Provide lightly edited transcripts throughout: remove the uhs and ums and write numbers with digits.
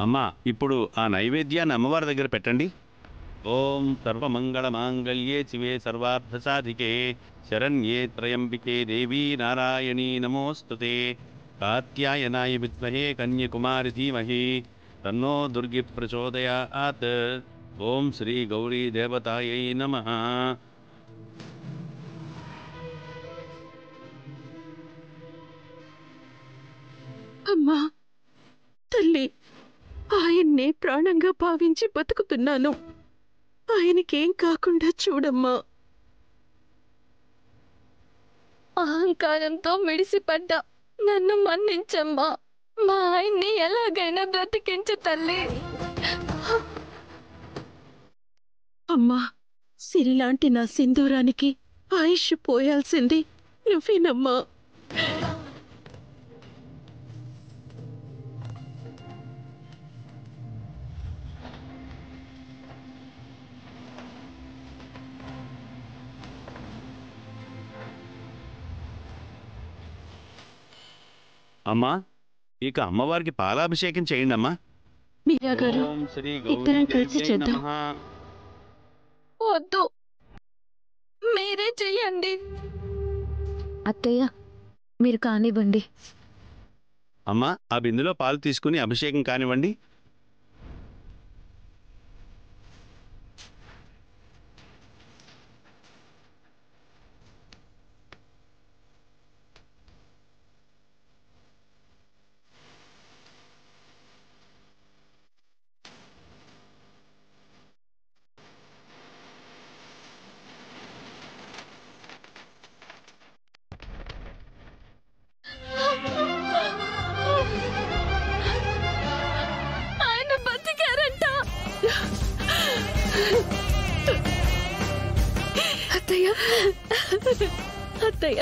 అమ్మా ఇప్పుడు ఆ నైవేద్యాన్ని అమ్మవారి దగ్గర పెట్టండి. ఓం సర్వమంగళమాంగళ్యే శివే సర్వార్థసాధికే శరణ్యే త్రయంబికే దేవీ నారాయణీ నమోస్తుతే కాత్యాయనాయ విద్మహే కన్యకుమారి ధీమహి తన్నో దుర్గి ప్రచోదయాత్. ఓం శ్రీ గౌరీ దేవతాయై నమః. అమ్మా తల్లి, ఆయన్నే ప్రాణంగా భావించి బతుకుతున్నాను. ఆయనకేం కాకుండా చూడమ్మా. అహంకారంతో మిడిసిపడ్డా, నన్ను మన్నించమ్మా. మా ఆయన్ని ఎలాగైనా బ్రతికించు తల్లి. అమ్మా, సిరిలాంటి నా సింధూరానికి ఆయుష్ పోయాల్సింది నువ్వేనమ్మా. అమ్మా ఇక అమ్మవారికి పాలాభిషేకం చేయండి అమ్మా. మీరా గారు, ఇద్దరం కలిసి చేద్దాం. వద్దు, మీరే చెయ్యండి. అత్తయ్య, మీరు కానివ్వండి. అమ్మా ఆ బిందులో పాలు తీసుకుని అభిషేకం కానివ్వండి. ఆయన బతికారంట. అత్తయ్య, అత్తయ్య,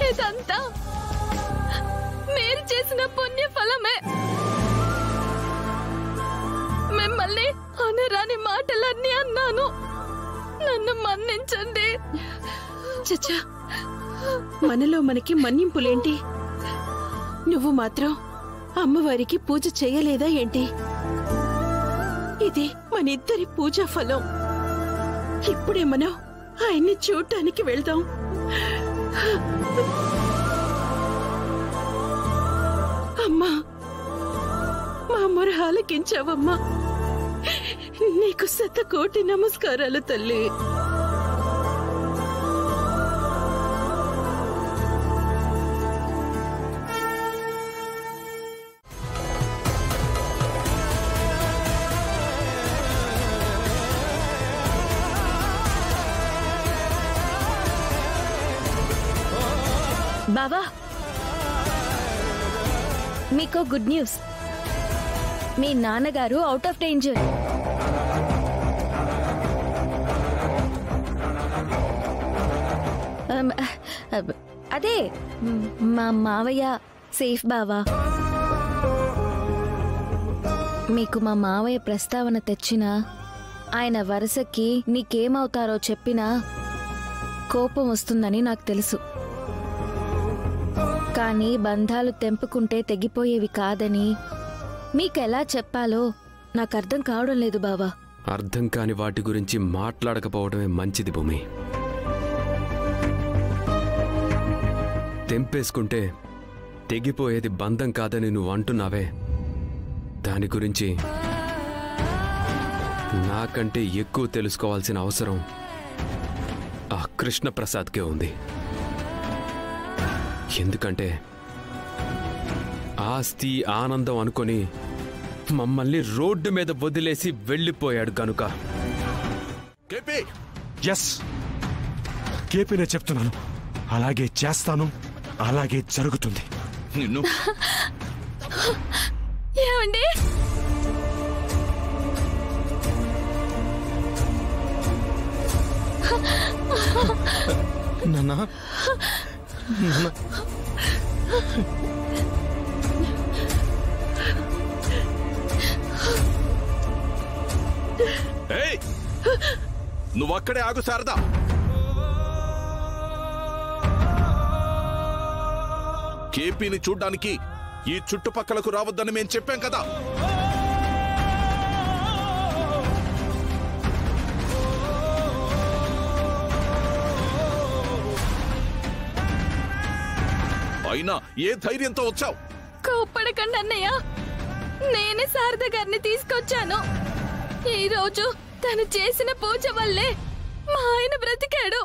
ఇదంతా మీరు చేసిన పుణ్య ఫలమే. మిమ్మల్ని అనరాని మాటలన్నీ అన్నాను, నన్ను మన్నించండి. చచ్చా, మనలో మనకి మన్నింపులేంటి? నువ్వు మాత్రం అమ్మవారికి పూజ చేయలేదా ఏంటి? ఇది మనిద్దరి పూజా ఫలం. ఇప్పుడే మనం ఆయన్ని చూడటానికి వెళ్దాం. అమ్మా, మా మొర ఆలకించావమ్మా. నీకు 100,000,000 నమస్కారాలు తల్లి. బావా, మీకు గుడ్ న్యూస్. మీ నాన్నగారు అవుట్ ఆఫ్ డేంజర్. అదే మా మావయ్య సేఫ్ బావా. మీకు మా మావయ్య ప్రస్తావన తెచ్చినా, ఆయన వరుసకి నీకేమవుతారో చెప్పినా కోపం వస్తుందని నాకు తెలుసు. కానీ బంధాలు తెంపుకుంటే తెగిపోయేవి కాదని మీకెలా చెప్పాలో నాకు అర్థం కావడం లేదు బావా. అర్థం కాని వాటి గురించి మాట్లాడకపోవడమే మంచిది భూమి. తెంపేసుకుంటే తెగిపోయేది బంధం కాదని నువ్వు అంటున్నావే, దాని గురించి నాకంటే ఎక్కువ తెలుసుకోవాల్సిన అవసరం ఆ కృష్ణప్రసాద్కే ఉంది. ఎందుకంటే ఆస్తి ఆనందం అనుకొని మమ్మల్ని రోడ్డు మీద వదిలేసి వెళ్ళిపోయాడు కనుక. కేపీనే చెప్తున్నాను, అలాగే చేస్తాను, అలాగే జరుగుతుంది. నిన్ను ఏమండి? నాన్న ఏయ్, నువ్వక్కడే ఆగు శారదా. కేపీని చూడ్డానికి ఈ చుట్టుపక్కలకు రావద్దని మేం చెప్పాం కదా. అయినా ఏ ధైర్యంతో వచ్చావు? కోప్పడకండి అన్నయ్య, నేనే శారద గారిని తీసుకొచ్చాను. ఈ రోజు తను చేసిన పూజ వల్లే మా ఆయన బ్రతికాడు.